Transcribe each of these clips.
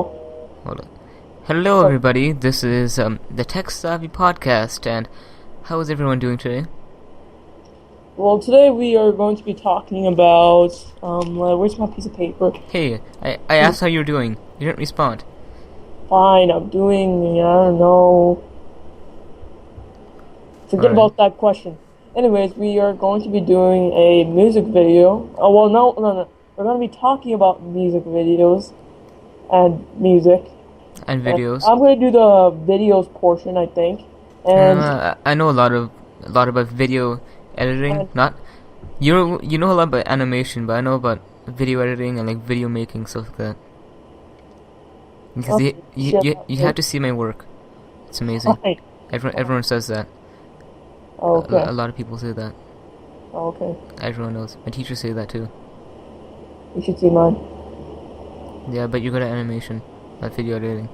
Hold on. Hello, everybody. This is the Tech Savvy Podcast, and how is everyone doing today? Well, today we are going to be talking about, where's my piece of paper? Hey, I asked how you're doing. You didn't respond. Fine, I'm doing, I don't know. Forget Alright. about that question. Anyways, we are going to be doing a music video. Oh, well, no. We're going to be talking about music videos and music. And videos. I'm going to do the videos portion, I think. And I know a lot about video editing. Not you know a lot about animation, but I know about video editing and like video making, stuff like that. Because you have to see my work. It's amazing. Fine. Everyone says that. Okay. A lot of people say that. Okay. Everyone knows. My teachers say that too. You should see mine. Yeah, but you're good at animation, not video editing.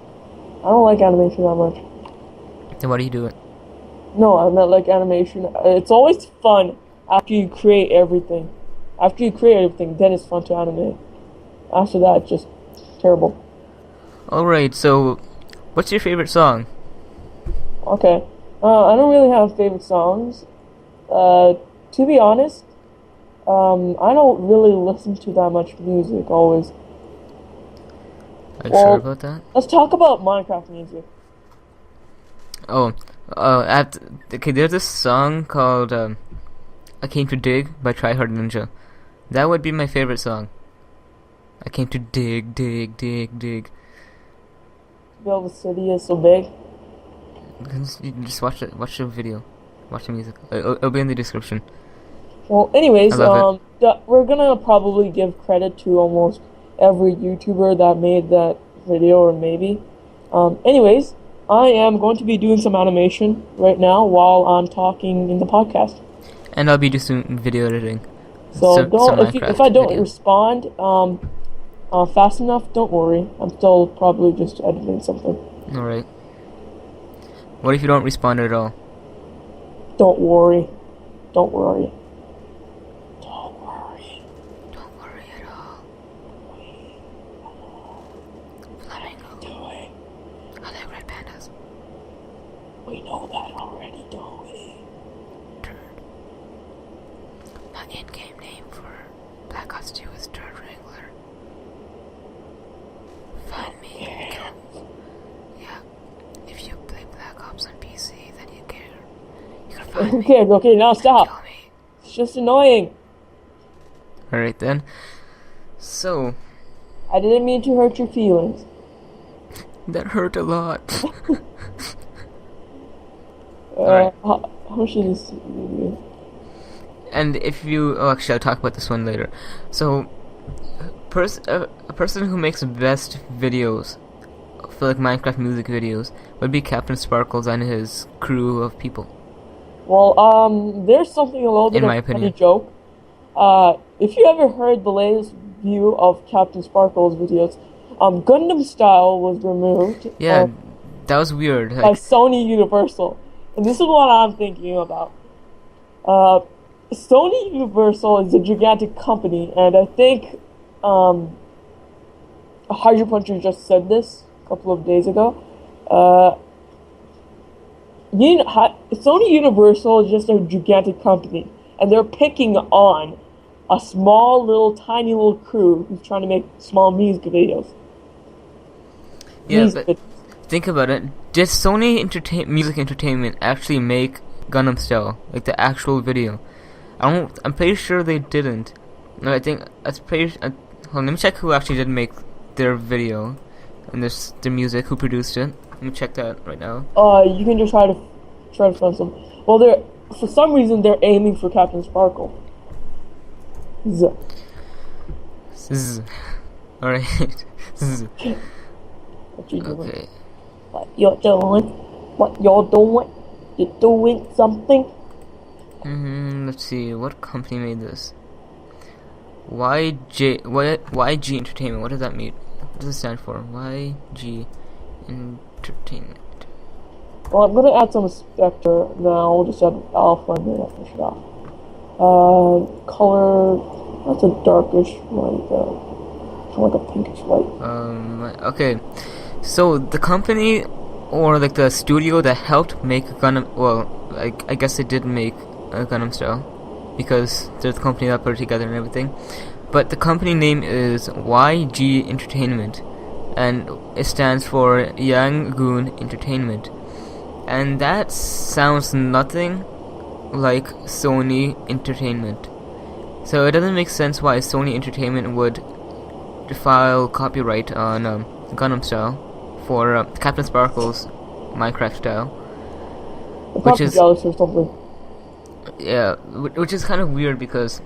I don't like animation that much. Then why do you do it? No, I meant like animation. It's always fun after you create everything. After you create everything, then it's fun to animate. After that, just terrible. Alright, so what's your favorite song? Okay. I don't really have favorite songs. To be honest, I don't really listen to that much music always. Are you sure about that? Let's talk about Minecraft music. Okay, there's this song called I Came to Dig by Tryhard Ninja. That would be my favorite song. I came to dig. Build the city is so big. You just watch the video. Watch the music. It'll be in the description. Well, anyways, I love we're gonna probably give credit to almost every YouTuber that made that video, or maybe. Anyways, I am going to be doing some animation right now while I'm talking in the podcast. And I'll be just doing video editing. So if I don't video. respond fast enough, don't worry. I'm still probably just editing something. Alright. What if you don't respond at all? Don't worry. Don't worry. Don't worry. Don't worry at all. Flamingo. Doing. I like red pandas. We know that already, don't we? Turd. My in-game name for Black Ops 2 is Turd Wrangler. Find me and kill. Yeah. If you play Black Ops on PC, then you can find me. Okay, now stop. Kill me. It's just annoying. Alright then. So, I didn't mean to hurt your feelings. that hurt a lot. How should this be? And if you... Oh, actually, I'll talk about this one later. So, a person who makes the best videos for like Minecraft music videos would be Captain Sparkles and his crew of people. Well, there's something a little bit In of my a funny opinion. joke. If you ever heard the latest view of Captain Sparkle's videos, Gundam Style was removed. Yeah, that was weird. By Like, Sony Universal. And this is what I'm thinking about. Sony Universal is a gigantic company, and I think Hydro Puncher just said this a couple of days ago. Sony Universal is just a gigantic company, and they're picking on a small, tiny little crew who's trying to make small music videos. yeah, but think about it. Did Sony Music Entertainment actually make Gundam Style, like the actual video? I'm pretty sure they didn't. No, I think that's pretty. Hold on, let me check who actually did make their video and their music. Who produced it? Let me check that right now. You can just try to find some. Well, for some reason they're aiming for Captain Sparkle. Alright. What you doing? Okay. What you're doing? What you're doing? You're doing something? Let's see. What company made this? YG Entertainment. What does that mean? What does it stand for? YG Entertainment. Well, I'm gonna add some Spectre. Then I'll just add Alpha and then I'll finish it off. Color. That's a darkish one. kind of like a pinkish white. Okay. So the company or like the studio that helped make Gundam, well, I guess they did make Gundam Style because they're the company that put it together and everything. But the company name is YG Entertainment, and it stands for Yangon Entertainment, and that sounds nothing like Sony Entertainment. So it doesn't make sense why Sony Entertainment would file copyright on Gundam Style for Captain Sparkle's Minecraft style, which is jealous or something. Yeah, which is kind of weird because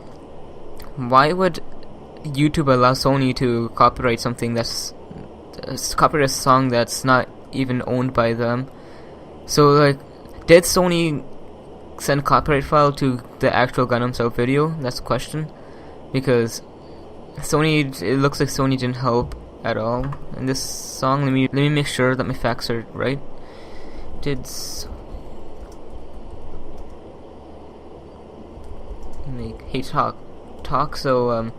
why would YouTube allow Sony to copyright something that's copyright a song that's not even owned by them? So like, did Sony send copyright file to the actual Gundam Style video? That's the question, because it looks like Sony didn't help at all in this song. Let me make sure that my facts are right. Talk so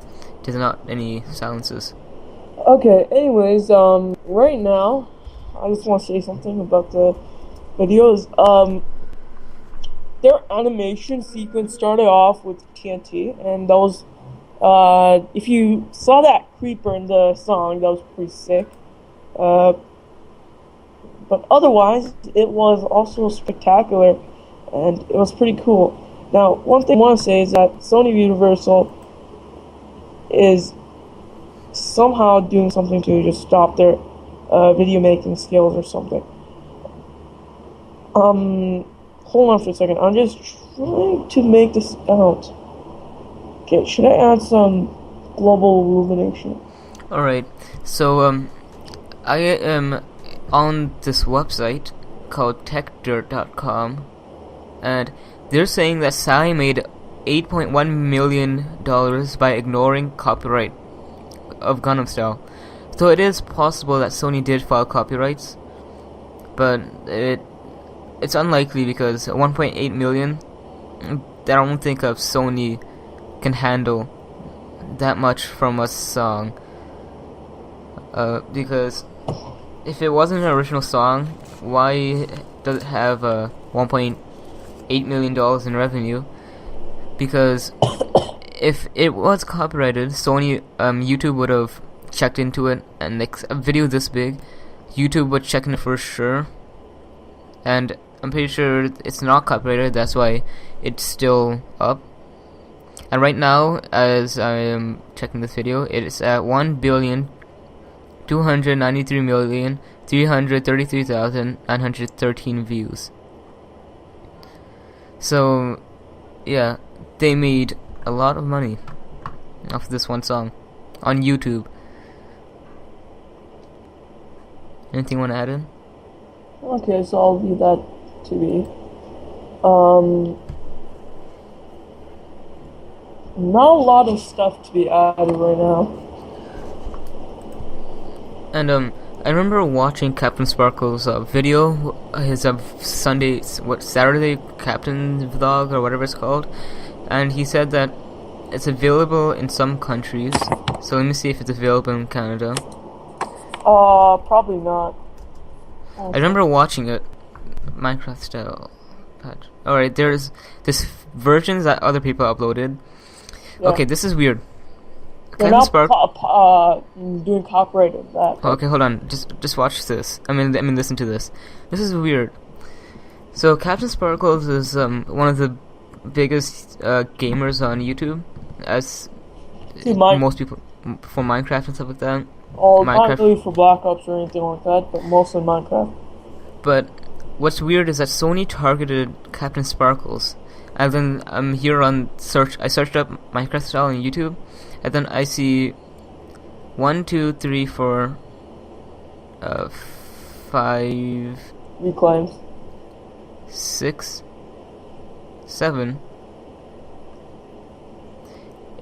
there's not any silences. Okay, anyways, right now I just want to say something about the videos. Their animation sequence started off with TNT, and that was if you saw that creeper in the song, that was pretty sick. But otherwise, it was also spectacular, and it was pretty cool. Now, one thing I want to say is that Sony Universal is somehow doing something to just stop their video making skills or something. Hold on for a second. I'm just trying to make this out. Okay, should I add some global illumination? Alright, so I am on this website called techdirt.com, and they're saying that Sally made $8.1 million by ignoring copyright of Gundam Style. So it is possible that Sony did file copyrights, but it's unlikely because 1.8 million, I don't think of Sony can handle that much from a song. Because if it wasn't an original song, why does it have $1.8 million in revenue? Because if it was copyrighted, Sony, YouTube would have checked into it, and like a video this big, YouTube would check in it for sure. And I'm pretty sure it's not copyrighted, that's why it's still up. And right now, as I am checking this video, it is at 1,293,333,913 views. So, yeah, they made a lot of money off this one song on YouTube. Anything you want to add in? Okay, so I'll leave that to be. Not a lot of stuff to be added right now. And I remember watching Captain Sparkle's video, his Saturday Captain vlog or whatever it's called, and he said that it's available in some countries. So let me see if it's available in Canada. Probably not. I remember watching it, Minecraft style patch. Alright, there's this versions that other people uploaded. Yeah. Okay, this is weird. They're not doing copyright of that. Okay, hold on. Just watch this. I mean, listen to this. This is weird. So, Captain Sparkles is one of the biggest gamers on YouTube, as most people for Minecraft and stuff like that. Oh, not really for Black Ops or anything like that, but mostly Minecraft. But what's weird is that Sony targeted Captain Sparkles. And then I'm here on search. I searched up Minecraft style on YouTube, and then I see 1, 2, 3, 4, 5 reclaims, 6, 7,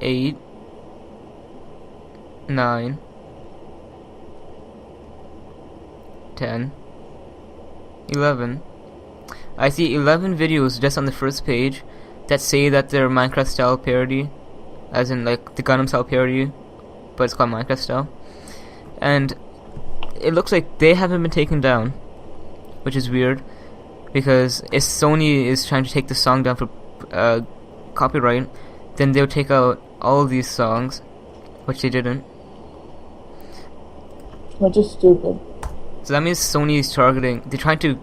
8, 9, 10, 11. I see 11 videos just on the first page that say that they're Minecraft style parody, as in like the Gundam style parody, but it's called Minecraft style. and it looks like they haven't been taken down, which is weird, because if Sony is trying to take the song down for copyright, then they'll take out all of these songs, which they didn't. Which is stupid. So that means Sony is targeting. They're trying to.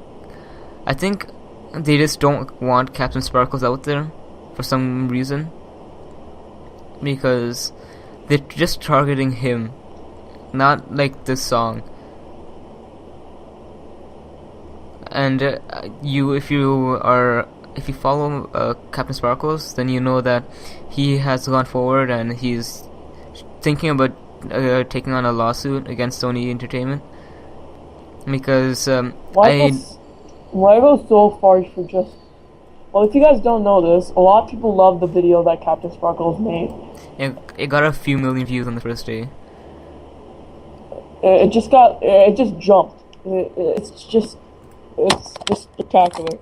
I think they just don't want Captain Sparkles out there for some reason, because they're just targeting him, not like the song. And if you follow Captain Sparkles, then you know that he has gone forward and he's thinking about taking on a lawsuit against Sony Entertainment, because why go so far for just? Well, if you guys don't know this, a lot of people love the video that Captain Sparkles made. It got a few million views on the first day. It just jumped. It's just spectacular.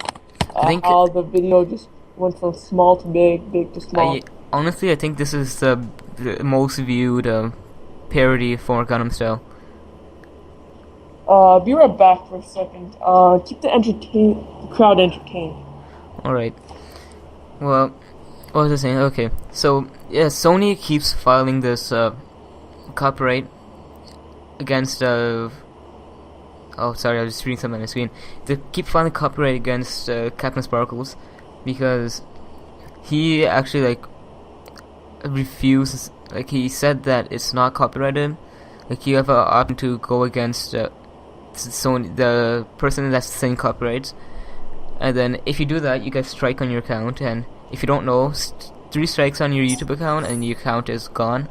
I think how the video just went from small to big, big to small. Honestly, I think this is the most viewed parody for Gangnam Style. Be right back for a second. Keep the crowd entertained. Alright. Well, what was I saying? Okay, so yeah, Sony keeps filing this copyright against oh, sorry, I was just reading something on my screen. They keep filing copyright against Captain Sparkles because he actually refuses. He said that it's not copyrighted. You have an option to go against Sony, the person that's selling copyrights, and then if you do that, you get a strike on your account. And if you don't know, 3 strikes on your YouTube account, and your account is gone.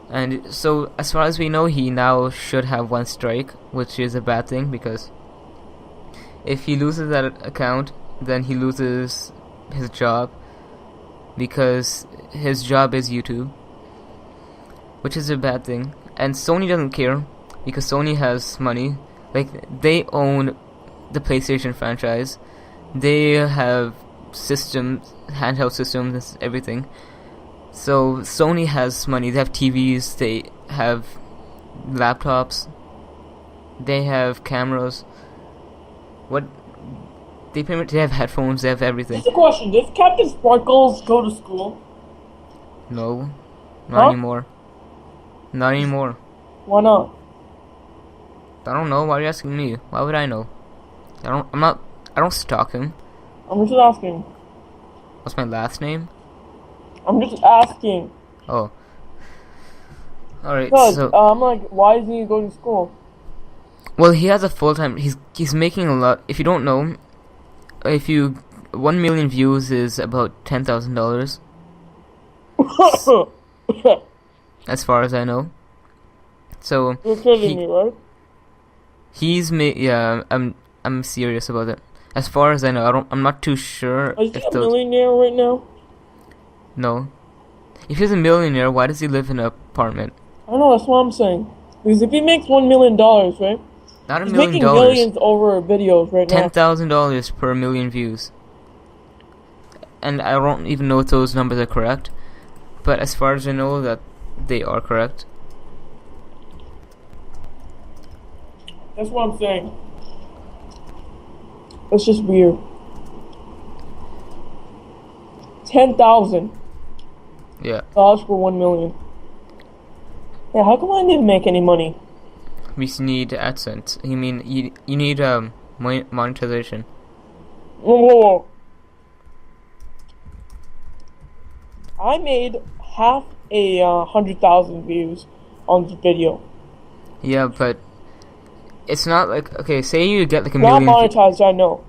And so, as far as we know, he now should have 1 strike, which is a bad thing, because if he loses that account, then he loses his job, because his job is YouTube, which is a bad thing. And Sony doesn't care, because Sony has money. They own the PlayStation franchise, they have systems, handheld systems, everything. So Sony has money. They have TVs, they have laptops, they have cameras. What? They have headphones, they have everything. Just a question, does Captain Sparkles go to school? No, not anymore. Not anymore. Why not? I don't know. Why are you asking me? Why would I know? I don't stalk him. I'm just asking. What's my last name? I'm just asking. Oh. Alright, so... I'm why isn't he going to school? Well, he has a full-time... He's making a lot... If you don't know, 1 million views is about $10,000. As far as I know. So... You're kidding me, right? Yeah, I'm serious about it. As far as I know, I'm not too sure. Is he a millionaire right now? No. If he's a millionaire, why does he live in an apartment? I know, that's what I'm saying. Because if he makes $1 million, right? Not $1 million. He's making millions over videos right now. $10,000 per million views. And I don't even know if those numbers are correct. But as far as I know, that they are correct. That's what I'm saying. That's just weird. 10,000. Yeah. Dollars for 1 million. Yeah, how come I didn't make any money? We need AdSense. You mean you need monetization? Whoa. I made half a 100,000 views on the video. Yeah, but it's not like, okay, say you get like a not million. Not monetized, I know.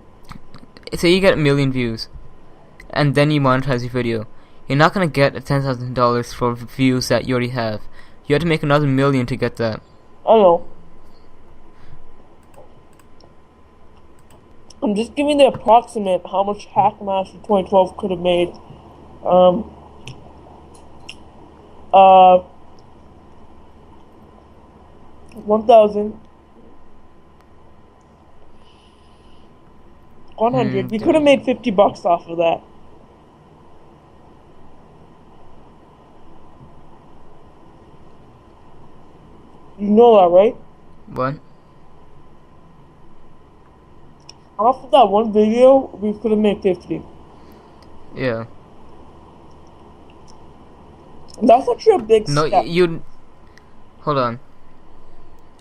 Say you get 1 million views, and then you monetize your video. You're not gonna get $10,000 for views that you already have. You have to make another 1 million to get that. I know. I'm just giving the approximate how much Hackmaster 2012 could have made. 1,000. 100. We could have made $50 off of that. You know that, right? What? Off of that one video, we could have made 50. Yeah. That's actually a big No, step. you. Hold on.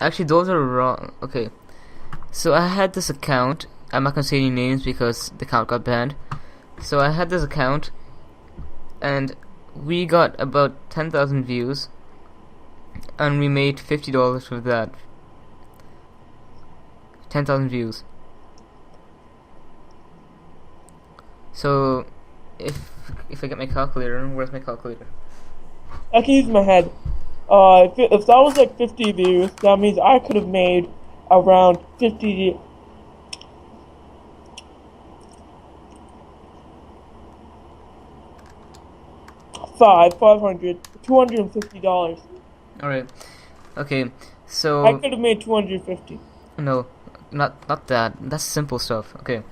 Actually, those are wrong. Okay. So I had this account. I'm not gonna say any names because the account got banned. So I had this account, and we got about 10,000 views, and we made $50 for that. 10,000 views. So, if I get my calculator, where's my calculator? I can use my head. If that was like 50 views, that means I could have made around 50. $250. Alright. Okay. So I could have made 250. no, not that. That's simple stuff. Okay.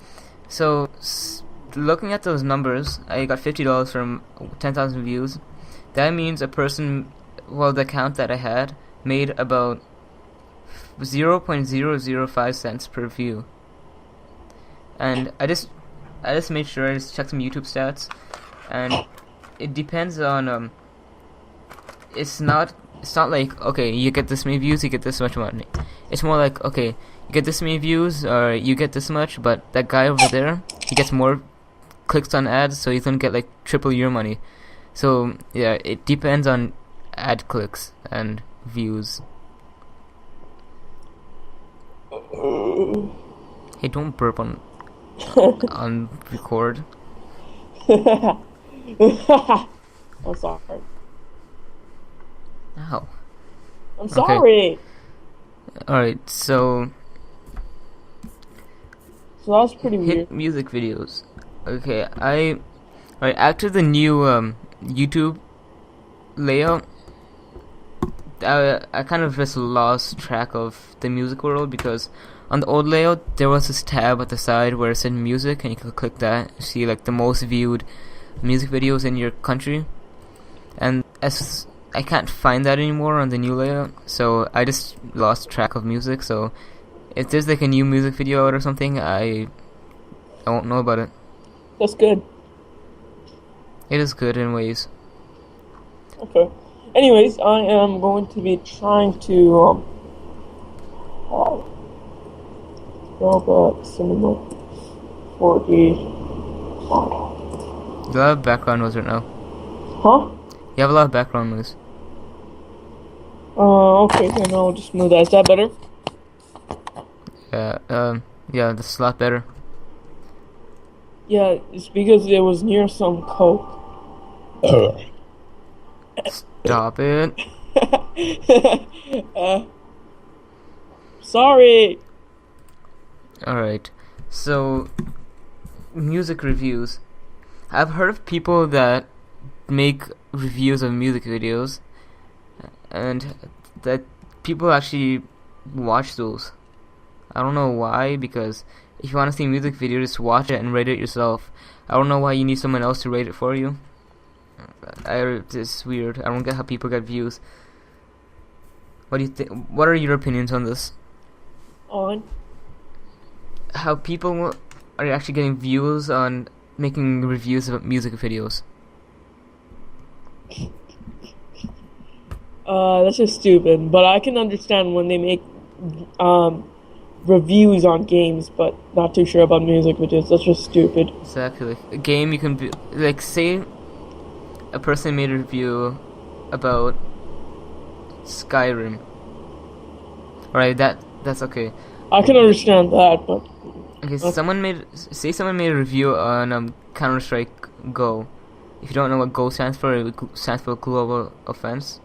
So looking at those numbers, I got $50 from 10,000 views. That means a person, well, the account that I had made about 0.005 cents per view. And I just made sure I just checked some YouTube stats, and it depends on it's not like, okay, you get this many views, you get this much money. It's more like, okay, you get this many views or you get this much, but that guy over there, he gets more clicks on ads, so he's gonna get like triple your money. So yeah, it depends on ad clicks and views. Hey, don't burp on record. I'm sorry. Ow. I'm sorry. Alright, so that's pretty weird. hit music videos. Okay, alright, after the new YouTube layout, I kind of just lost track of the music world, because on the old layout there was this tab at the side where it said music, and you could click that, see like the most viewed music videos in your country, and as I can't find that anymore on the new layout, so I just lost track of music. So if there's like a new music video out or something, I won't know about it. That's good. It is good in ways. Okay. Anyways, I am going to be trying to Cinema 40. You have background noise right now. Huh? You have a lot of background noise. Okay, then I'll just move that. Is that better? Yeah, that's a lot better. Yeah, it's because it was near some coke. Stop it. Sorry. Alright, so music reviews. I've heard of people that make reviews of music videos, and that people actually watch those. I don't know why, because if you want to see a music video, just watch it and rate it yourself. I don't know why you need someone else to rate it for you. It's weird. I don't get how people get views. What do you think? What are your opinions on this? On? How people are actually getting views on making reviews of music videos. That's just stupid. But I can understand when they make reviews on games, but not too sure about music videos. That's just stupid. Exactly. Like a game, you can be like, say a person made a review about Skyrim. Right, that's okay. I can understand that, but Okay, someone made a review on Counter-Strike Go. If you don't know what Go stands for, it stands for Global Offense.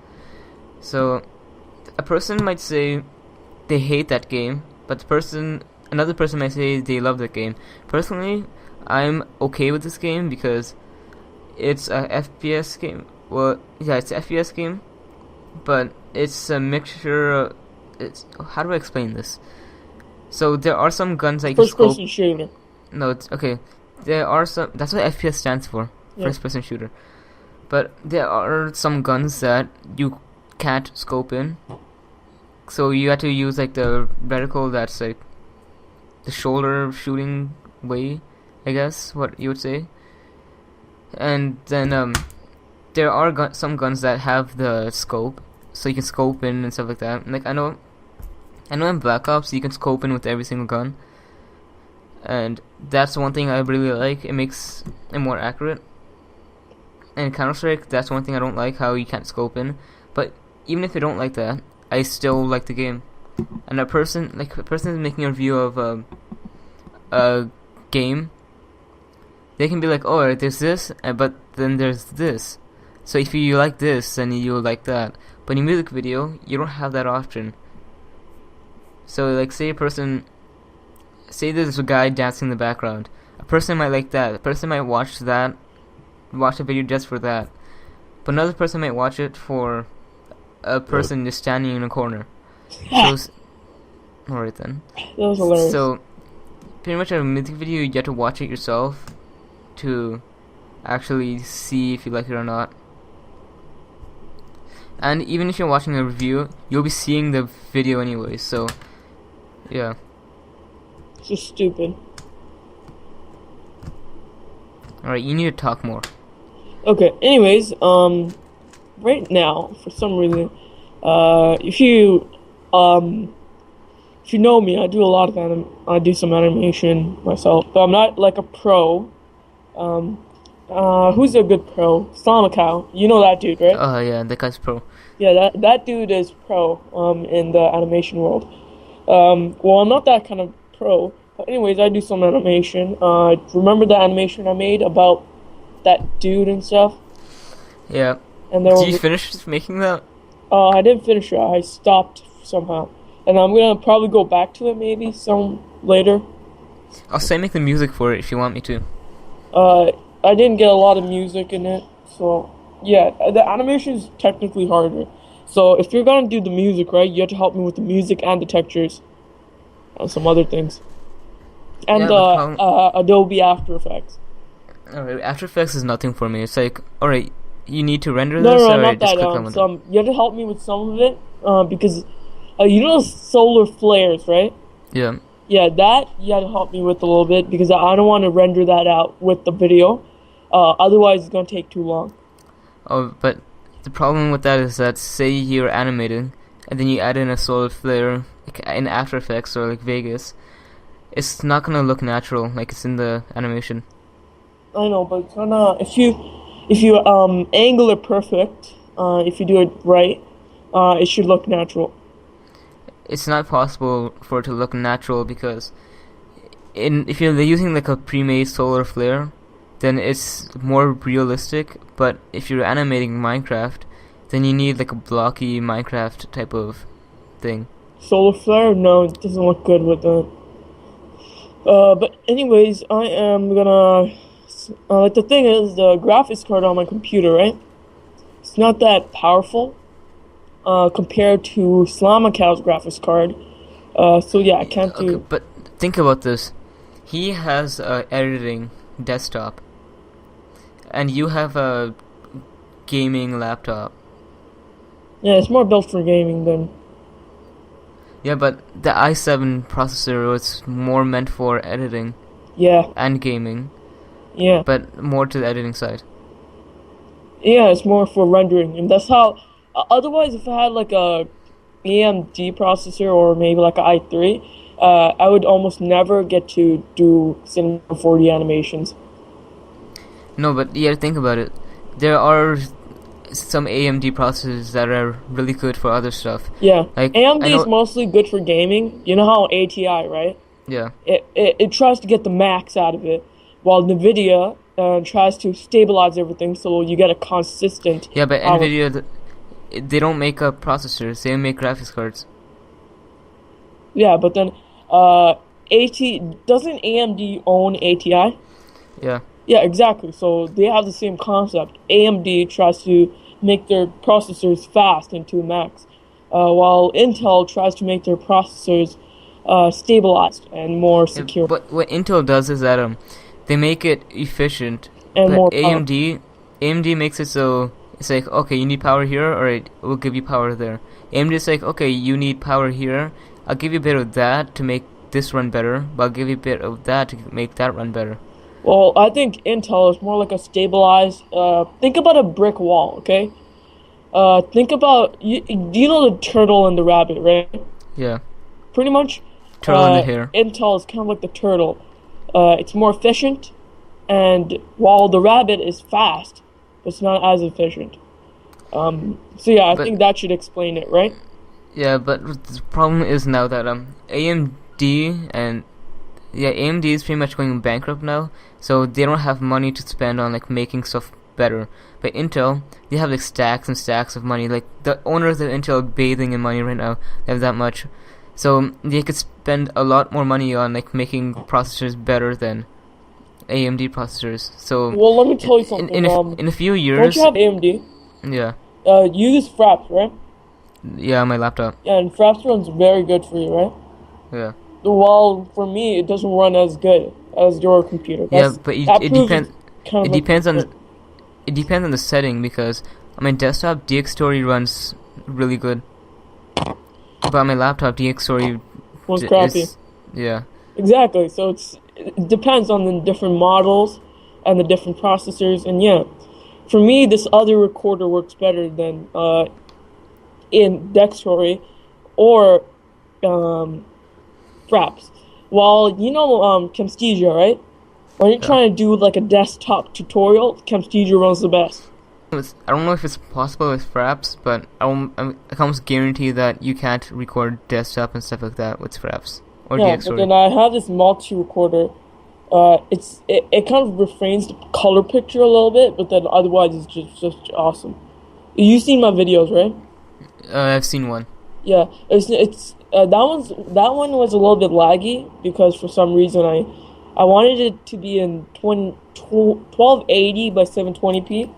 So a person might say they hate that game, but another person might say they love that game. Personally, I'm okay with this game because it's a FPS game. Well, yeah, it's an FPS game, but it's a mixture. How do I explain this? So there are some guns that you can scope. First-person shooter. No, it's okay. There are some. That's what FPS stands for. Yeah. First-person shooter. But there are some guns that you can't scope in, so you had to use like the reticle that's like the shoulder shooting way, I guess what you would say. And then there are some guns that have the scope, so you can scope in and stuff like that. Like I know in Black Ops you can scope in with every single gun, and that's one thing I really like. It makes it more accurate. And Counter-Strike, that's one thing I don't like, how you can't scope in. But even if you don't like that, I still like the game. And a person is making a review of a game, they can be like, oh, there's this, but then there's this. So if you like this, then you'll like that. But in a music video, you don't have that option. So like, say there's a guy dancing in the background. A person might like that. A person might watch the video just for that. But another person might watch it for a person just standing in a corner. So, alright then. That was hilarious. So, pretty much a music video, you get to watch it yourself to actually see if you like it or not. And even if you're watching a review, you'll be seeing the video anyway, so, yeah. It's just stupid. Alright, you need to talk more. Okay, anyways, right now, for some reason, if you know me, I do a lot of I do some animation myself, but I'm not like a pro. Who's a good pro? Slamacow. You know that dude, right? Oh yeah, that guy's pro. Yeah, that dude is pro, in the animation world. Well, I'm not that kind of pro, but anyways, I do some animation. Remember the animation I made about that dude and stuff? Yeah. And Did you finish making that? I didn't finish it. I stopped somehow, and I'm gonna probably go back to it maybe some later. I'll say make the music for it if you want me to. I didn't get a lot of music in it, so yeah, the animation is technically harder. So if you're gonna do the music, right, you have to help me with the music and the textures and some other things, and Adobe After Effects. Alright, After Effects is nothing for me. It's like, alright, you need to render No, this, no, or not just that. click on it. You have to help me with some of it, because you know solar flares, right? Yeah. Yeah, that you have to help me with a little bit because I don't want to render that out with the video. Otherwise, it's gonna take too long. Oh, but the problem with that is that, say you're animating, and then you add in a solar flare like in After Effects or like Vegas, it's not gonna look natural like it's in the animation. I know, but it's gonna if you angle it perfect, if you do it right, it should look natural. It's not possible for it to look natural because if you're using like a pre-made solar flare, then it's more realistic. But if you're animating Minecraft, then you need like a blocky Minecraft type of thing. Solar flare? No, it doesn't look good with that. But anyways, I am gonna like the thing is the graphics card on my computer, right? It's not that powerful compared to Slamacow's graphics card. So yeah, I can't do. Okay, but think about this. He has a editing desktop, and you have a gaming laptop. Yeah, it's more built for gaming than. Yeah, but the i7 processor was more meant for editing. Yeah. And gaming. Yeah. But more to the editing side. Yeah, it's more for rendering, and that's how. Otherwise, if I had like a AMD processor or maybe like an i3, I would almost never get to do Cinema 4D animations. No, but you gotta think about it. There are some AMD processors that are really good for other stuff. Yeah, like AMD is mostly good for gaming. You know how ATI, right? Yeah. It tries to get the max out of it, while NVIDIA tries to stabilize everything so you get a consistent. Yeah, but NVIDIA, they don't make processors. They make graphics cards. Yeah, but then doesn't AMD own ATI? Yeah. Yeah, exactly. So they have the same concept. AMD tries to make their processors fast and to max, while Intel tries to make their processors stabilized and more secure. Yeah, but what Intel does is that they make it efficient, and but more AMD makes it so it's like, okay, you need power here, alright, we'll give you power there. AMD is like, okay, you need power here. I'll give you a bit of that to make this run better, but I'll give you a bit of that to make that run better. Well, I think Intel is more like a stabilized. Think about a brick wall, okay? Think about do you know the turtle and the rabbit, right? Yeah. Pretty much. Turtle in the hair. Intel is kind of like the turtle. It's more efficient, and while the rabbit is fast, it's not as efficient. So yeah, I think that should explain it, right? Yeah, but the problem is now that AMD and AMD is pretty much going bankrupt now, so they don't have money to spend on like making stuff better. But Intel, they have like stacks and stacks of money. Like the owners of Intel are bathing in money right now. They have that much, so they could spend a lot more money on like making processors better than AMD processors. So well, let me tell you something. In a few years, don't you have AMD? Yeah. You use Fraps, right? Yeah, on my laptop. Yeah, and Fraps runs very good for you, right? Yeah. Well, for me, it doesn't run as good as your computer. Yeah, but it depends. It depends on the setting, because on my desktop DxTory runs really good, but on my laptop DxTory was crappy. Yeah. Exactly. So it depends on the different models and the different processors, and yeah, for me, this other recorder works better than in DxTory or Fraps. While you know Camtasia, right? When you're trying to do like a desktop tutorial, Camtasia runs the best. I don't know if it's possible with Fraps, but I can almost guarantee that you can't record desktop and stuff like that with Fraps or DxTory. But then I have this multi-recorder. It kind of refrains the color picture a little bit, but then otherwise it's just awesome. You've seen my videos, right? I've seen one. Yeah, that one was a little bit laggy because for some reason I wanted it to be in 1280 by 720p.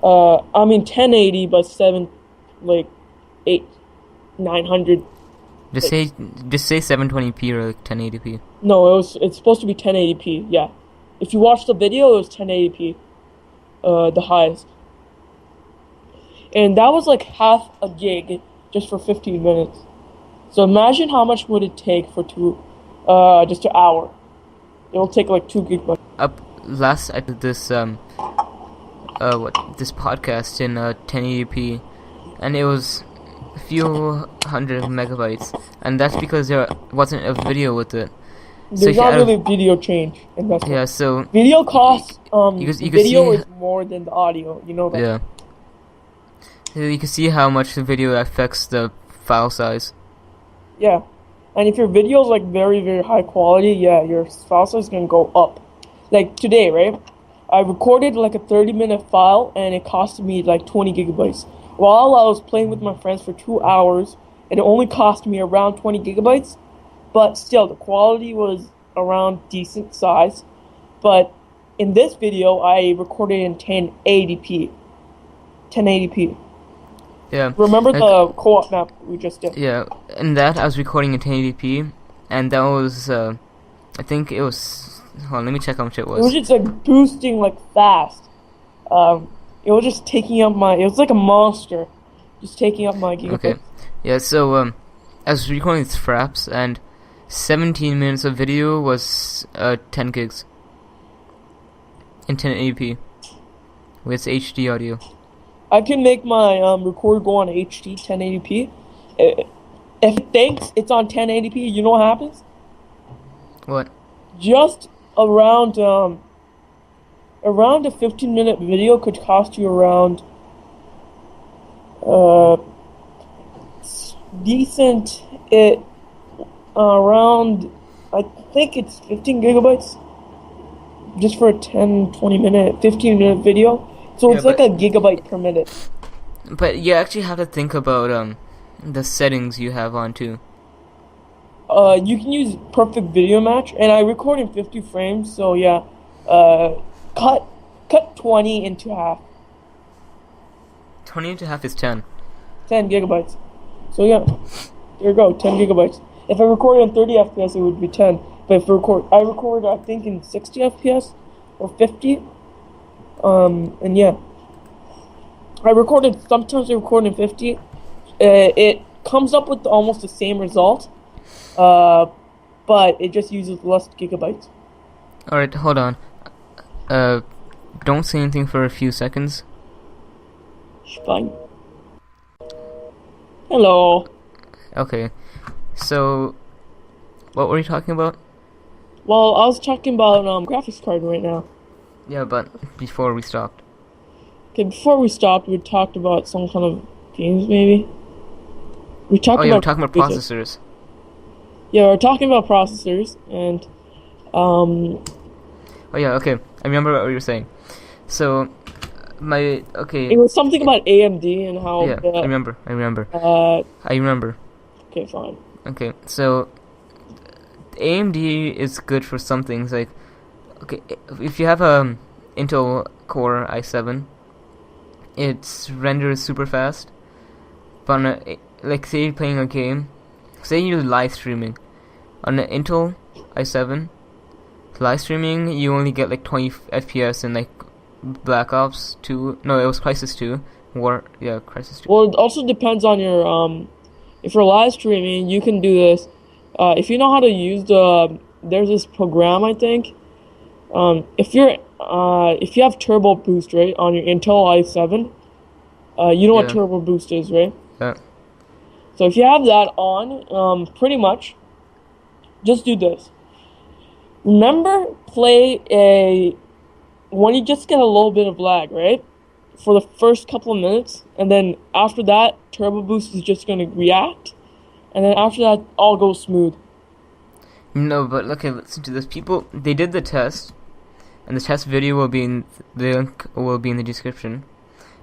1080 by 900. Just say 720p or like 1080p. No, it's supposed to be 1080p. Yeah, if you watch the video, it was 1080p, the highest, and that was like half a gig just for 15 minutes. So imagine how much would it take for just an hour. It will take like 2 gigabytes. Last I did this this podcast in 1080p, and it was a few hundred megabytes, and that's because there wasn't a video with it. There's not really video change, and that's so video costs. Video is more than the audio. You know that. Yeah. You can see how much the video affects the file size. Yeah, and if your video is like very, very high quality, yeah, your file size is gonna go up. Like today, right? I recorded like a 30-minute file, and it cost me like 20 gigabytes. While I was playing with my friends for 2 hours, it only cost me around 20 gigabytes. But still, the quality was around decent size. But in this video, I recorded in 1080p. 1080p. Yeah. Remember the co-op map we just did? Yeah, and that I was recording in 1080p, and that was, I think it was, hold on, let me check how much it was. It was just like boosting like fast. It was just taking up it was like a monster, just taking up my gigabytes. Okay, yeah, so, I was recording with Fraps, and 17 minutes of video was, 10 gigs. In 1080p. With HD audio. I can make my recorder go on HD 1080p. If it thinks it's on 1080p, you know what happens? What? Just around a 15-minute video could cost you around around I think it's 15 gigabytes just for a 15-minute video. So it's like a gigabyte per minute. But you actually have to think about the settings you have on too. You can use Perfect Video Match, and I record in 50 frames, so yeah. Cut 20 into half. 20 into half is 10. 10 gigabytes. So yeah, there you go, 10 gigabytes. If I recorded in 30 FPS, it would be 10. But if I record I think in 60 FPS or 50. And yeah, sometimes I record in 50, It comes up with almost the same result, but it just uses less gigabytes. Alright, hold on. Don't say anything for a few seconds. Fine. Hello. Okay, so what were you talking about? Well, I was talking about graphics card right now. Yeah, but before we stopped. Okay, before we stopped, we talked about some kind of games, maybe. We talked We're about talking about music. processors. Yeah, we're talking about processors, and Oh yeah, okay. I remember what you were saying. So, it was something about AMD and how. Yeah, I remember. Okay, fine. Okay, so AMD is good for some things. Like, okay, if you have a Intel Core i7, its renders super fast. But on like, say you're playing a game, say you're live streaming on an Intel i7, live streaming you only get like 20 FPS in like Black Ops 2. No, it was Crysis 2. Crysis 2. Well, it also depends on your if you're live streaming, you can do this. If you know how to use there's this program, I think. If you have Turbo Boost, right, on your Intel i7, you know what Turbo Boost is, right? Yeah. So if you have that on, pretty much, just do this. Remember, when you just get a little bit of lag, right? For the first couple of minutes, and then after that, Turbo Boost is just going to react, and then after that, all goes smooth. No, but okay, listen to this. They did the test, and the test video will be in the link will be in the description.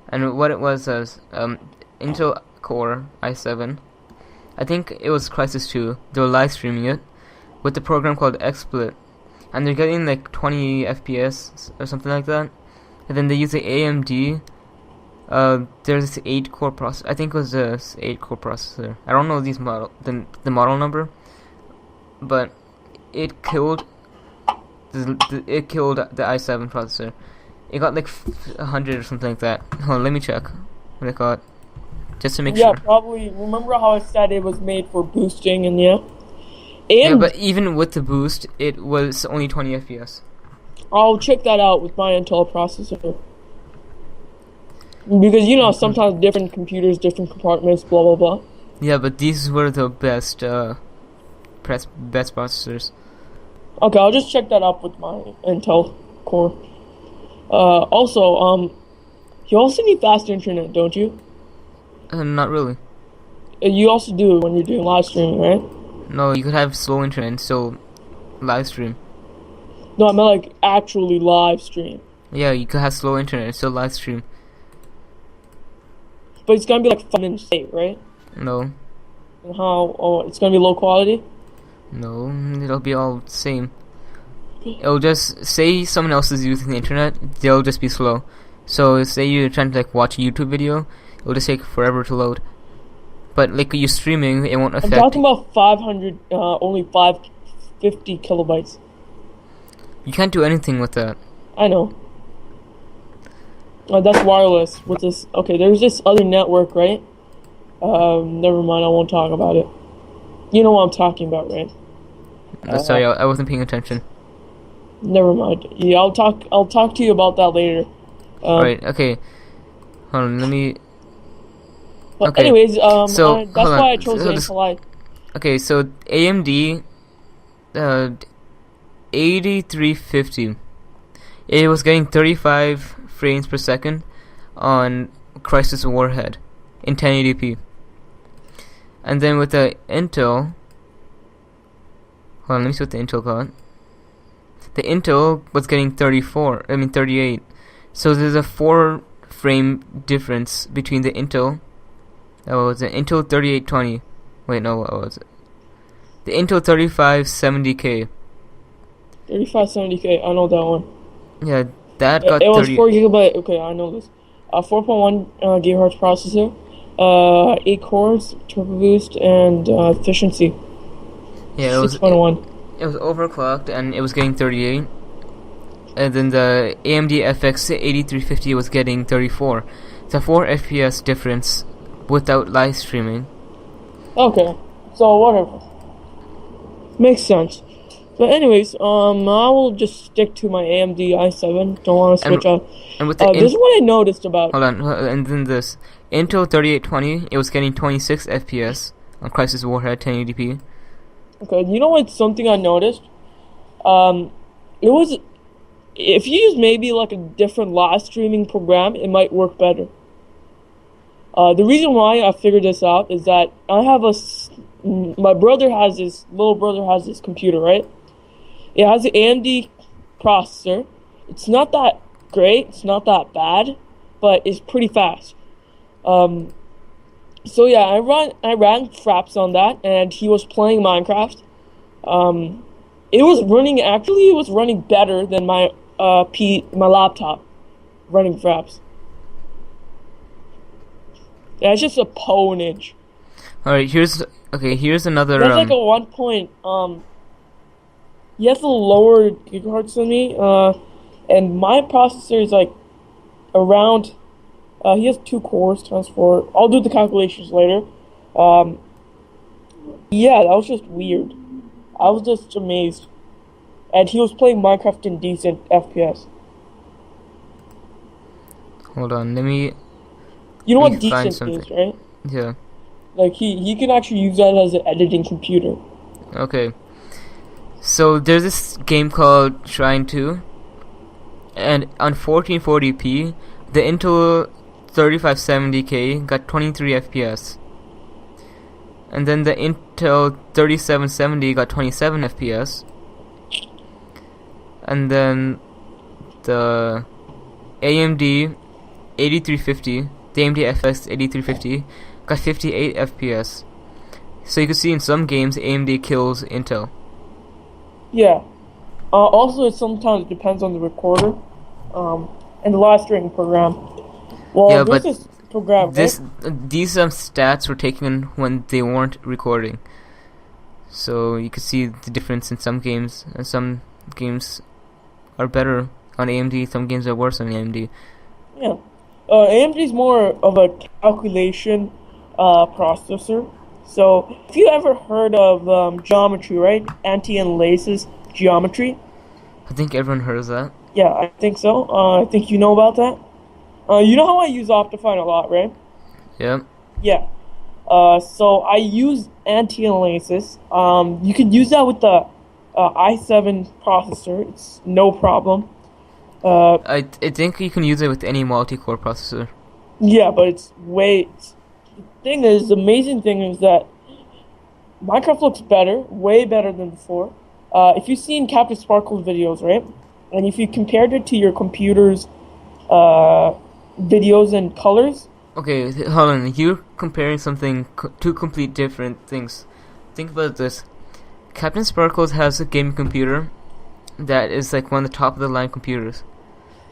And what it was Intel Core i7. I think it was Crysis 2. They were live streaming it with the program called XSplit, and they're getting like 20 FPS or something like that. And then they use the AMD. There's this 8-core processor. I think it was this 8-core processor. I don't know the model number, but it killed the i7 processor. It got like 100 or something like that. Hold on, let me check what it got, just to make sure. Yeah, probably. Remember how I said it was made for boosting, and yeah. Yeah, but even with the boost, it was only 20 FPS. I'll check that out with my Intel processor. Because, sometimes different computers, different compartments, blah, blah, blah. Yeah, but these were the best processors. Okay, I'll just check that out with my Intel Core. Also, you also need fast internet, don't you? Not really. You also do when you're doing live streaming, right? No, you could have slow internet and still live stream. No, I meant like actually live stream. Yeah, you could have slow internet and still live stream. But it's gonna be like 5 minutes late, right? No. And how? Oh, it's gonna be low quality? No, it'll be all the same. It'll just say someone else is using the internet, they'll just be slow. So say you're trying to like watch a YouTube video, it'll just take forever to load. But like you're streaming, it won't affect. I'm talking about 500, only 550 kilobytes. You can't do anything with that. I know. That's wireless. With this, okay, there's this other network, right? Never mind, I won't talk about it. You know what I'm talking about, right? Sorry, I wasn't paying attention. Never mind. Yeah, I'll talk to you about that later. Right. Okay. Hold on. Let me. But okay. anyways, so that's why I chose Intel. Okay, so AMD, 8350. It was getting 35 frames per second on Crysis Warhead in 1080p. And then with the Intel, hold on, let me see what the Intel got. The Intel was getting 38. So there's a 4 frame difference between the Intel. That was an Intel 3820. Wait, no, what was it? The Intel 3570K. 3570K, I know that one. Yeah, that got it was 4 gigabyte. Okay, I know this. 4.1 gigahertz processor, 8 cores, turbo boost, and efficiency. Yeah, it was 6.1. It was overclocked and it was getting 38. And then the AMD FX 8350 was getting 34. It's a 4 FPS difference without live streaming. Okay, so whatever. Makes sense. But anyways, I will just stick to my AMD i7. Don't want to switch out. And with the this is what I noticed about. Hold on, and then this Intel 3820, it was getting 26 FPS on Crisis Warhead 1080p. Okay, you know what's something I noticed? It was, if you use maybe like a different live streaming program, it might work better. The reason why I figured this out is that my little brother has this computer, right? It has an AMD processor. It's not that great, it's not that bad, but it's pretty fast. So yeah, I ran Fraps on that, and he was playing Minecraft. It was running better than my laptop running Fraps. Yeah, it's just a ponage. Alright, here's another. There's like a 1 point. He has a lower gigahertz than me, and my processor is like around. He has 2 cores times 4. I'll do the calculations later. Yeah, that was just weird. I was just amazed, and he was playing Minecraft in decent FPS. Hold on, let me. You know what decent means, right? Yeah. Like he can actually use that as an editing computer. Okay. So there's this game called Shrine 2, and on 1440p, the Intel 3570K got 23 FPS, and then the Intel 3770 got 27 FPS, and then the AMD 8350, the AMD FX 8350 got 58 FPS. So you can see in some games AMD kills Intel. Yeah. Also, it sometimes depends on the recorder, and the live streaming program. Well, yeah, this but is program, these right? stats were taken when they weren't recording. So you could see the difference in some games, and some games are better on AMD, some games are worse on AMD. Yeah. AMD is more of a calculation processor. So, if you ever heard of geometry, right? Anti-Enlace's geometry? I think everyone heard of that. Yeah, I think so. I think you know about that. You know how I use Optifine a lot, right? Yeah. Yeah. So I use anti-Enlaces. You can use that with the i7 processor. It's no problem. I think you can use it with any multi-core processor. Yeah, but the amazing thing is that Minecraft looks better, way better than before. If you've seen Captain Sparkle's videos, right? And if you compared it to your computer's videos and colors. Okay, hold on. You're comparing two complete different things. Think about this. Captain Sparkles has a gaming computer that is like one of the top of the line computers.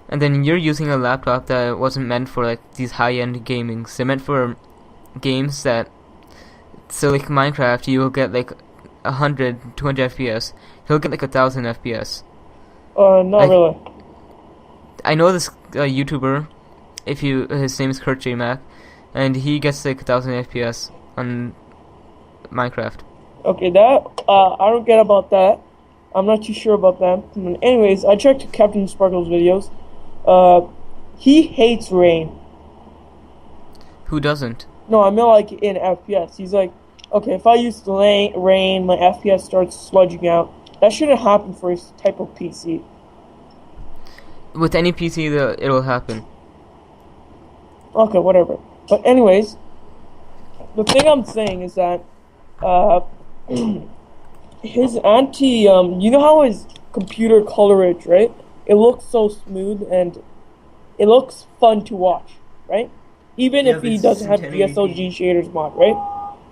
And then you're using a laptop that wasn't meant for like these high-end gamings. They're meant for games that, so like Minecraft, you will get like 100, 200 FPS. He'll get like 1,000 FPS. Not really. I know this YouTuber, his name is Kurt J. Mac, and he gets like 1,000 FPS on Minecraft. Okay, that I don't get about that. I'm not too sure about that. Anyways, I checked Captain Sparkle's videos. He hates rain. Who doesn't? No, I mean like in FPS. He's like, okay, if I use rain, my FPS starts sludging out. That shouldn't happen for his type of PC. With any PC, it'll happen. Okay, whatever. But anyways, the thing I'm saying is that his you know how his computer colorage, right? It looks so smooth and it looks fun to watch, right? Even if he doesn't have DSLG shaders mod, right?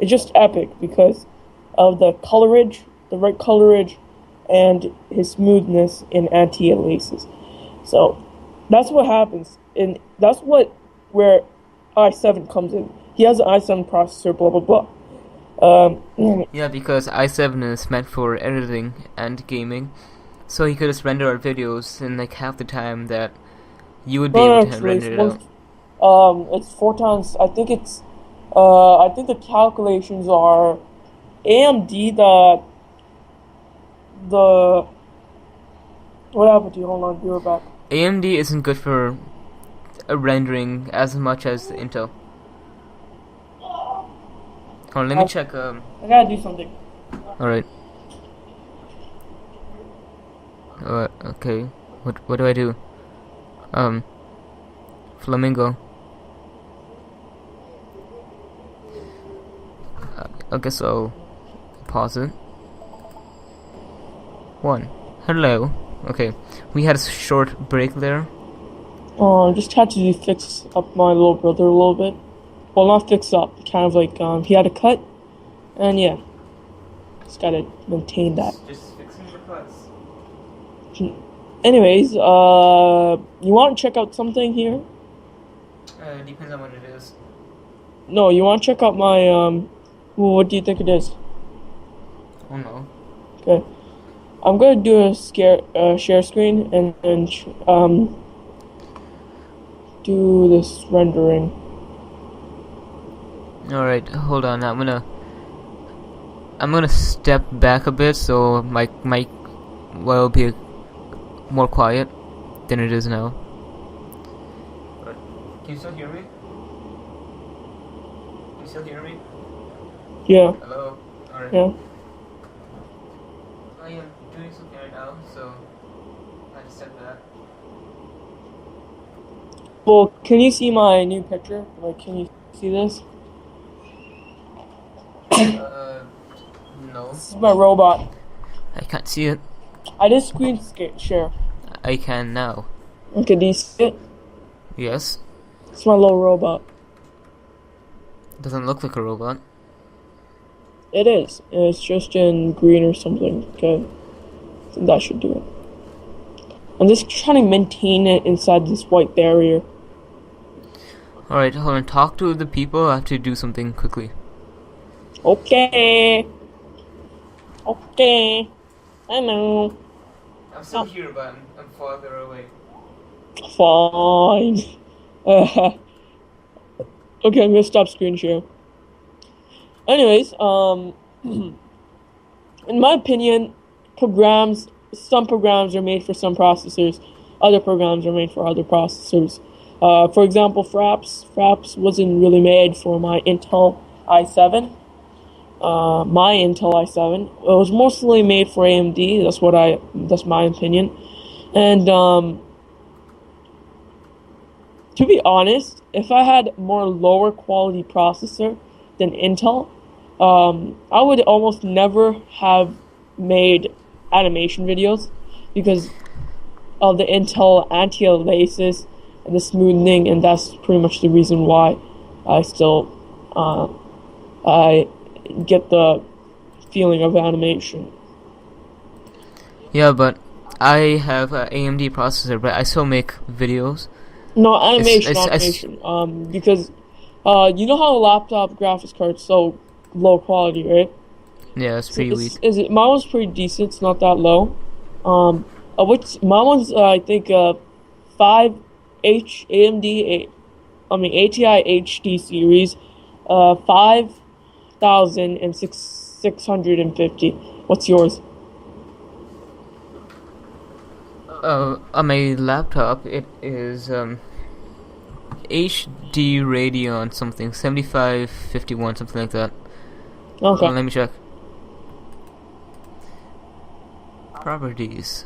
It's just epic because of the colorage, the right colorage, and his smoothness in anti-Enlaces. So that's what happens, and that's where i7 comes in. He has an i7 processor, blah blah blah. Yeah, because i7 is meant for editing and gaming, so he could just render our videos in like half the time that you would be able to render it out. It's 4 times. I think it's I think the calculations are AMD. The what happened to you? Hold on, be right back. AMD isn't good for rendering as much as Intel. Hold on, let me check. I gotta do something. Alright. Okay. What do I do? Flamingo. I guess I'll pause it. 1. Hello. Okay. We had a short break there. Just had to fix up my little brother a little bit. Well, not fix up. Kind of like he had a cut, and yeah, just gotta maintain that. Just fixing the cuts. Anyways, you want to check out something here? Depends on what it is. No, you want to check out my what do you think it is? Oh no. Okay, I'm gonna do a share screen and do this rendering. Alright, hold on. I'm gonna step back a bit so my mic will be more quiet than it is now. Can you still hear me? Can you still hear me? Yeah. Hello? Alright. Yeah. I am doing something right now, so I just step back. Well, can you see my new picture? Like, can you see this? No. This is my robot. I can't see it. I did screen share. I can now. Okay, do you see it? Yes. It's my little robot. Doesn't look like a robot. It is. And it's just in green or something. Okay. So that should do it. I'm just trying to maintain it inside this white barrier. Alright, hold on. Talk to the people. I have to do something quickly. Okay. Okay. I know. I'm still here, but I'm farther away. Fine. Okay, I'm gonna stop screen share. Anyways, in my opinion, some programs are made for some processors, other programs are made for other processors. For example, Fraps wasn't really made for my Intel i7. My Intel i7. It was mostly made for AMD. That's my opinion. And to be honest, if I had more lower quality processor than Intel, I would almost never have made animation videos because of the Intel anti-aliasing and the smoothing, and that's pretty much the reason why I still I get the feeling of animation. Yeah, but I have an AMD processor, but I still make videos. No, animation. Because you know how a laptop graphics card's so low quality, right? Yeah, it's pretty weak. Mine was pretty decent. It's not that low. Mine was I think 5 ATI HD series, 5,650. What's yours? On my laptop, it is HD Radeon something 7551 something like that. Okay. Let me check. Properties.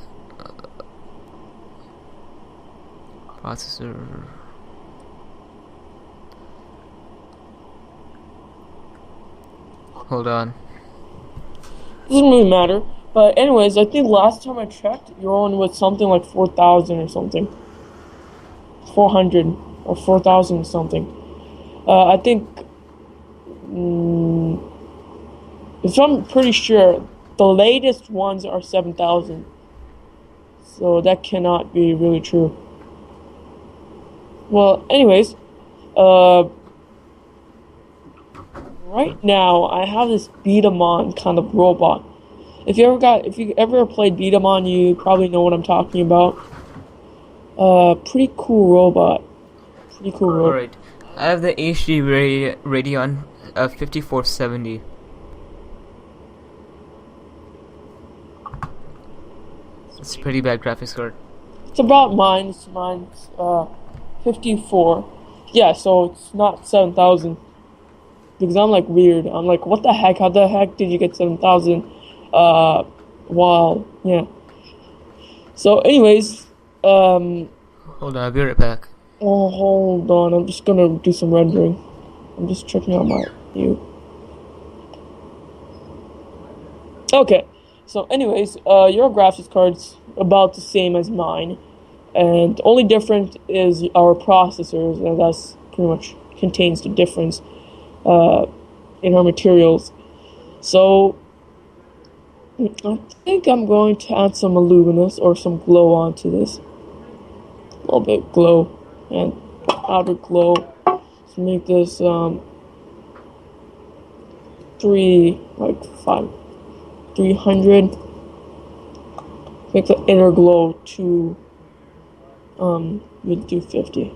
Processor. Hold on. Doesn't really matter. But anyways, I think last time I checked, your one was something like 4,000 or something. 400 or 4,000 or something. I think, if I'm pretty sure, the latest ones are 7,000. So that cannot be really true. Well, anyways, right now I have this Betamon kind of robot. If you ever played Betamon, you probably know what I'm talking about. Pretty cool robot. Alright. I have the HD Radeon 5470. It's a pretty bad graphics card. It's about mine. Mine's 54. Yeah, so it's not 7,000. Because I'm like weird. I'm like, what the heck? How the heck did you get 7,000? Wow. Yeah. So, anyways, Hold on, I'll be right back. oh, hold on. I'm just gonna do some rendering. I'm just checking out my view. Okay. So, anyways, your graphics card's about the same as mine, and the only difference is our processors, and that's pretty much contains the difference in our materials. So, I think I'm going to add some luminous or some glow onto this. A little bit glow and outer glow. Let's make this 300. Make the inner glow to we'll do 50.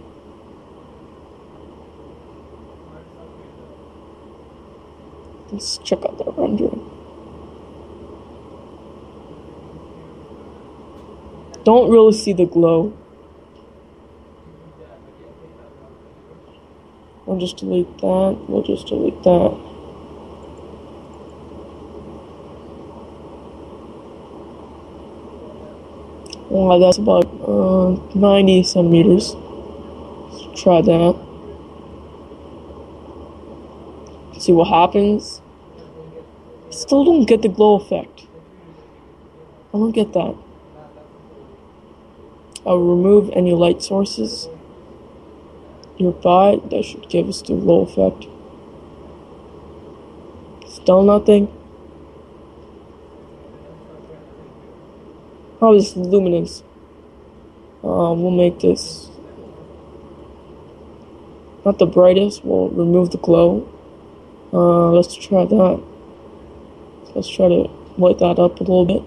Let's check out that rendering. Don't really see the glow. I'll just delete that. We'll just delete that. Wow, that's about 90 centimeters. Let's try that. See what happens. Still don't get the glow effect. I don't get that. I'll remove any light sources nearby. That should give us the glow effect. Still nothing. Probably just luminance. We'll make this not the brightest. We'll remove the glow. Let's try that. Let's try to light that up a little bit.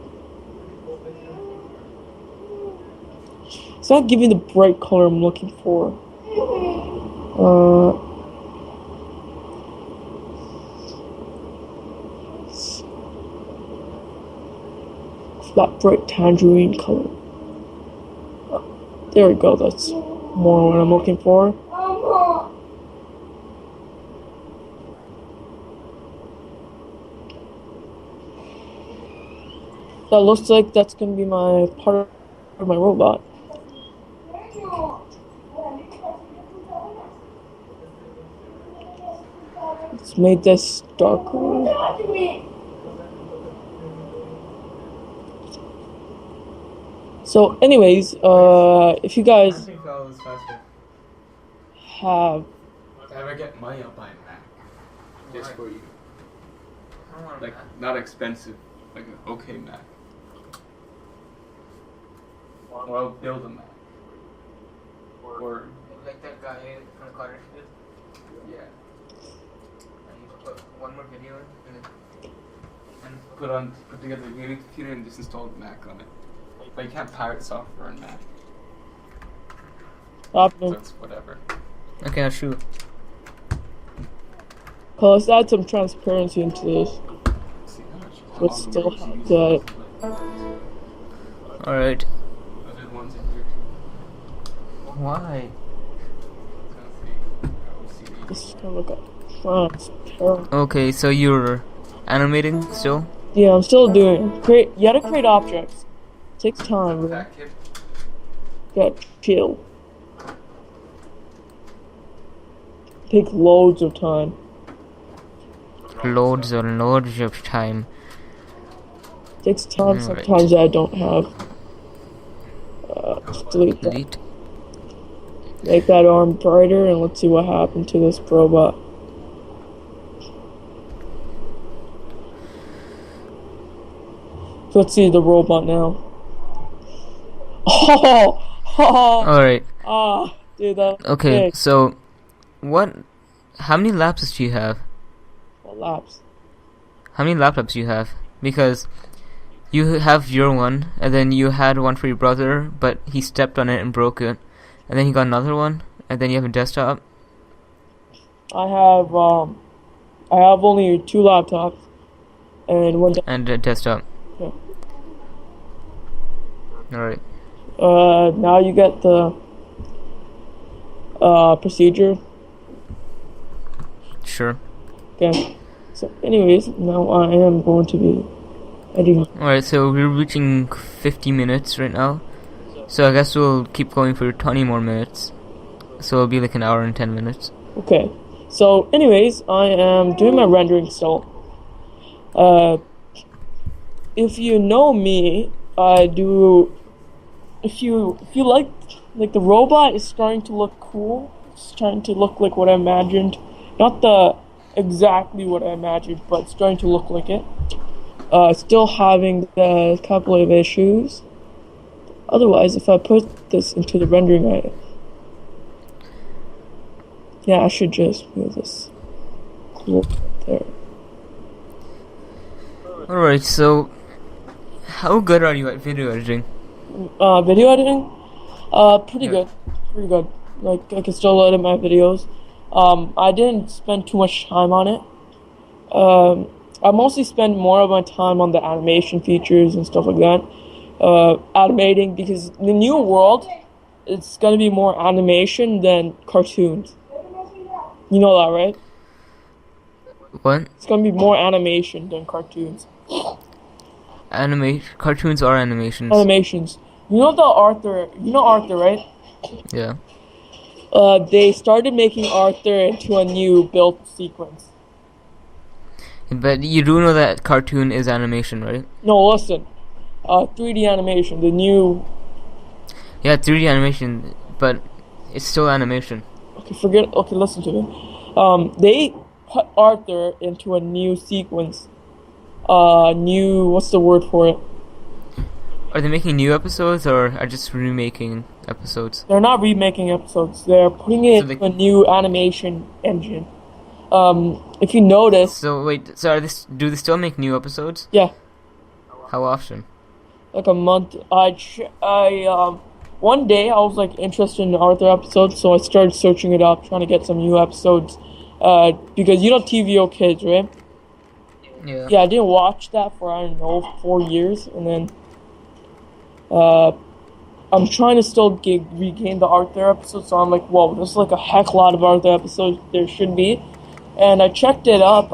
It's not giving the bright color I'm looking for. It's that bright tangerine color. There we go. That's more what I'm looking for. That looks like that's gonna be my part of my robot. Let's make this darker. So, anyways, if you guys have, If I ever get money, I'll buy a Mac. Just for you. Like, not expensive, like an okay Mac. Or I'll build a Mac. Or Like that guy from the Carter did. yeah, And you put one more video in and put together a gaming computer and just install the Mac on it. But you can't pirate software on Mac. So it's whatever. okay, I'll shoot. let's add some transparency into this. See how much. But still have that. Alright. Other ones in here. Why? This is kind of like a transparent. Okay, so you're animating still? Yeah, I'm still doing. You gotta create objects. Takes time, bro. That kid. Gotta chill. Take loads of time. Loads and loads of time. Takes time Right. sometimes I don't have. Just delete that. Delete. Make that arm brighter and let's see what happened to this robot. So let's see the robot now. Oh! Alright. Dude, that. Okay, sick. so how many laptops do you have? What laps? How many laptops do you have? Because you have your one, and then you had one for your brother, but he stepped on it and broke it. And then he got another one, and then you have a desktop. I have only 2 laptops and one. And a desktop. Yeah. Alright. Now you get the procedure. Sure. Okay. So, anyways, now I am going to be editing. Alright, so we're reaching 50 minutes right now. So I guess we'll keep going for 20 more minutes. So it'll be like an hour and 10 minutes. Okay. So, anyways, I am doing my rendering still. If you know me, I do. If you like the robot is starting to look cool. It's starting to look like what I imagined. Not the exactly what I imagined, but it's starting to look like it. Still having the couple of issues. Otherwise, if I put this into the rendering, I should just move this cool there. Alright, so how good are you at video editing? Video editing? Pretty good. Pretty good. Like, I can still edit my videos. I didn't spend too much time on it. I mostly spend more of my time on the animation features and stuff like that. Animating, because the new world, it's gonna be more animation than cartoons. You know that, right? What? It's gonna be more animation than cartoons. Cartoons are animations. Animations. You know Arthur, right? Yeah. They started making Arthur into a new build sequence. But you do know that cartoon is animation, right? No, listen. 3D animation, the new... Yeah, 3D animation, but it's still animation. Okay, listen to me. They put Arthur into a new sequence. What's the word for it? Are they making new episodes, or are just remaking episodes? They're not remaking episodes. They're putting it into a new animation engine. If you notice... So, wait, do they still make new episodes? Yeah. How often? Like a month. One day I was like interested in the Arthur episodes, so I started searching it up, trying to get some new episodes. Because you know TVO Kids, right? Yeah. Yeah, I didn't watch that for, I don't know, 4 years, and then I'm trying to still regain the Arthur episodes, so I'm like, whoa, there's like a heck lot of Arthur episodes there should be. And I checked it up,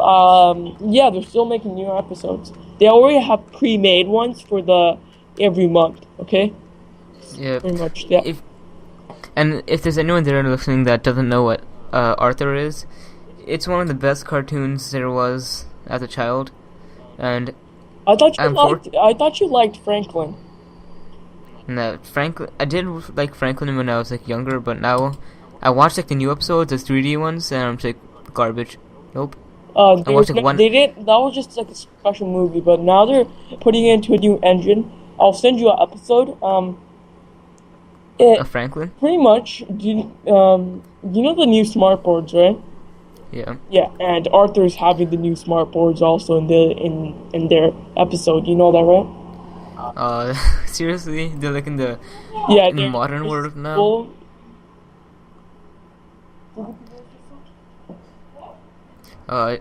yeah, they're still making new episodes. They already have pre-made ones for the every month, okay? Yeah. Pretty much, yeah. If there's anyone there listening that doesn't know what Arthur is, it's one of the best cartoons there was as a child, and I thought you liked Franklin. No, Franklin. I did like Franklin when I was like younger, but now I watched like the new episodes, the 3D ones, and I'm just like garbage. Nope. They didn't. That was just like a special movie, but now they're putting it into a new engine. I'll send you an episode. Franklin. Pretty much. You know the new smart boards, right? Yeah. Yeah, and Arthur's having the new smart boards also in their episode. You know that, right? Seriously, they're like in the modern world now.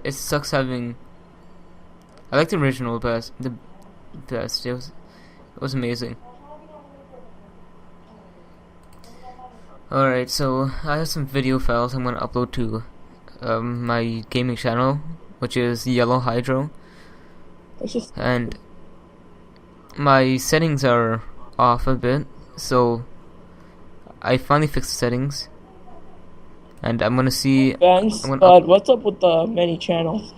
It sucks having. I like the original best. The best. It was amazing. Alright, so I have some video files I'm gonna upload to my gaming channel, which is Yellow Hydro. And my settings are off a bit, so I finally fixed the settings. And I'm gonna see. Thanks, but what's up with the many channels?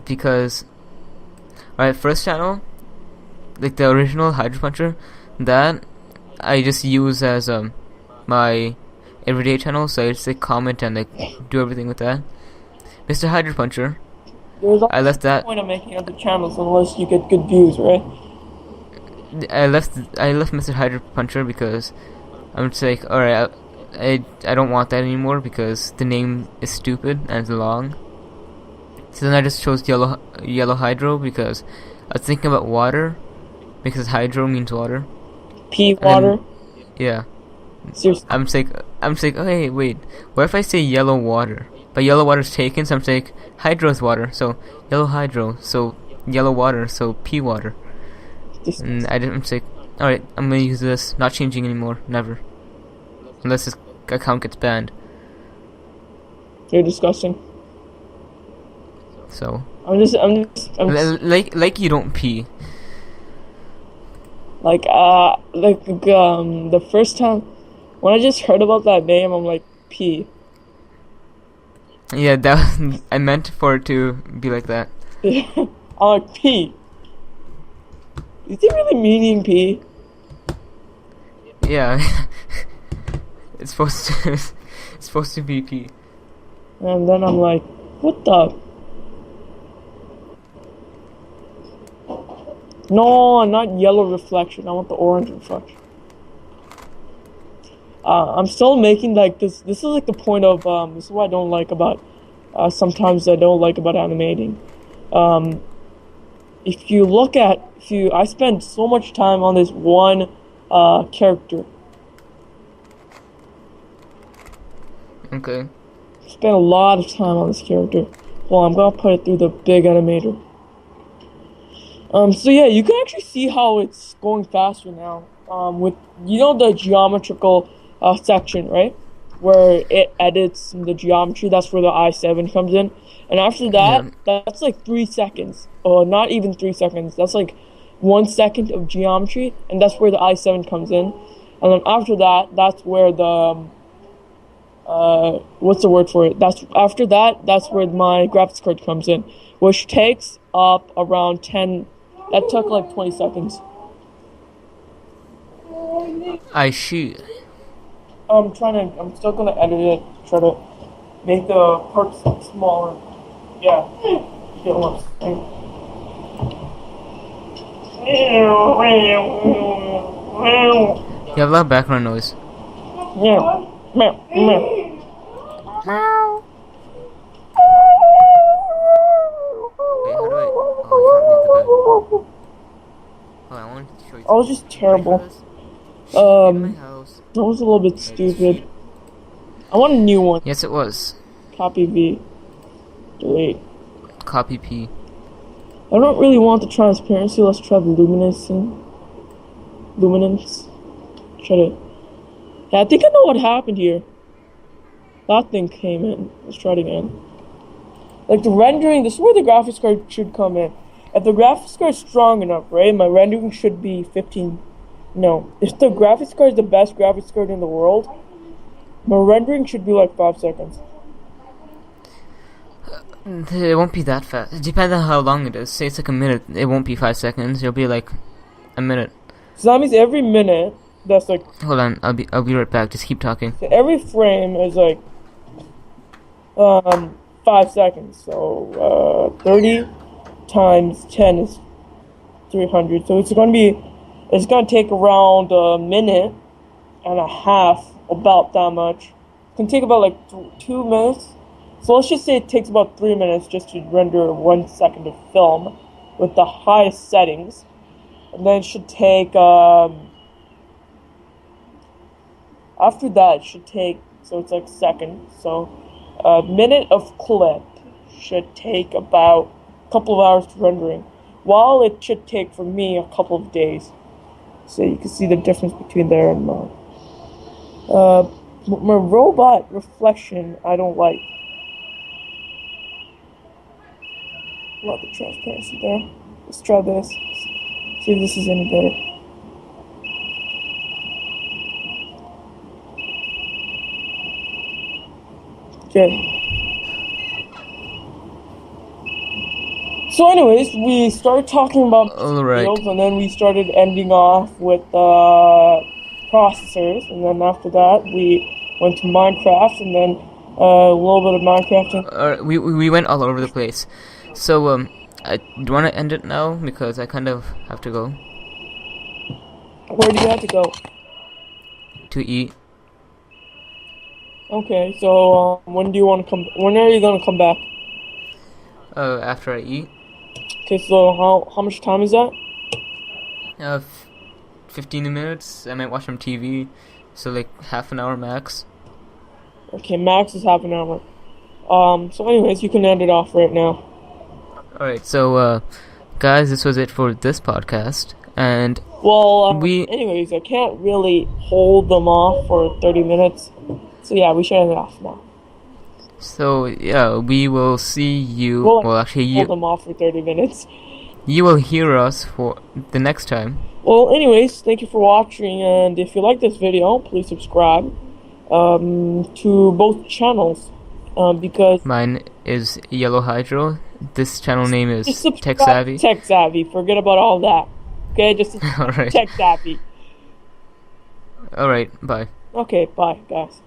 Because, alright, first channel, like the original Hydro Puncher, that I just use as my everyday channel, so I just like comment and like do everything with that. Mr. Hydro Puncher, I left that. Point of making other channels unless you get good views, right? I left Mr. Hydro Puncher because I'm just like, alright, I don't want that anymore because the name is stupid and it's long. So then I just chose Yellow Hydro because I was thinking about water, because hydro means water. Pea water. Yeah. Seriously. I'm just like, I'm just like, oh hey, wait. What if I say yellow water? But yellow water's taken, so I'm just like, hydro's water, so yellow hydro, so yellow water, so pea water. And I'm just like, alright, I'm gonna use this, not changing anymore, never. Unless this account gets banned. You're disgusting. So. I'm just like you don't pee. The first time when I just heard about that name, I'm like, pee. Yeah, that I meant for it to be like that. I'm like, pee. Is he really meaning pee? Yeah. It's supposed to be pee. And then I'm like, what the? No, not yellow reflection. I want the orange reflection. I'm still making like this. This is like the point of this is what I don't like about. Sometimes I don't like about animating. If you look at, I spend so much time on this one character. Okay. Spend a lot of time on this character. Well, I'm gonna put it through the big animator. So yeah, you can actually see how it's going faster now. With the geometrical section, right, where it edits the geometry. That's where the i7 comes in, and after that, that's like 3 seconds, or not even 3 seconds. That's like 1 second of geometry, and that's where the i7 comes in. And then after that, that's where the what's the word for it? That's where my graphics card comes in, which takes up around 10. That took like 20 seconds. I shoot. I'm still gonna edit it, try to make the parts smaller. Yeah. You get what I'm You have a lot of background noise. Yeah. Meow. Meow. Wait, how do I? Oh, I can't leave the bed. Oh, I wanted to show you. I was just terrible. In my house. That was a little bit stupid. I want a new one. Yes, it was. Copy V. Delete. Copy P. I don't really want the transparency. Let's try the luminance. Try to. Yeah, I think I know what happened here. That thing came in. Let's try it again. Like the rendering, this is where the graphics card should come in. If the graphics card is strong enough, right, my rendering should be 15. No, if the graphics card is the best graphics card in the world, my rendering should be like 5 seconds. It won't be that fast. It depends on how long it is. Say it's like a minute. It won't be 5 seconds. It'll be like a minute. So that means every minute, that's like. Hold on. I'll be right back. Just keep talking. So every frame is like 5 seconds. So 30 times 10 is 300. So it's gonna take around a minute and a half, about that much. It can take about like 2 minutes. So let's just say it takes about 3 minutes just to render 1 second of film with the highest settings. And then it should take, after that it should take, so it's like second. So a minute of clip should take about a couple of hours to rendering, while it should take for me a couple of days. So you can see the difference between there and mine. My robot reflection I don't like. A lot of transparency there. Let's try this. See if this is any better. Okay. So anyways, we started talking about fields, and then we started ending off with processors, and then after that we went to Minecraft, and then a little bit of Minecraft. We went all over the place. So do you want to end it now? Because I kind of have to go. Where do you have to go? To eat. Okay, so when are you gonna come back? After I eat. Okay, so how much time is that? 15 minutes. I might watch some TV, so like half an hour max. Okay, max is half an hour. So anyways, you can end it off right now. Alright, so, guys, this was it for this podcast. And well, anyways, I can't really hold them off for 30 minutes. So yeah, we should end it off now. So yeah, we will see you. Well, actually, hold them off for 30 minutes. You will hear us for the next time. Well, anyways, thank you for watching, and if you like this video, please subscribe to both channels, because mine is Yellow Hydro. This channel name is Tech Savvy. Tech Savvy. Forget about all that. Okay, just all right. Tech Savvy. All right. Bye. Okay. Bye, guys.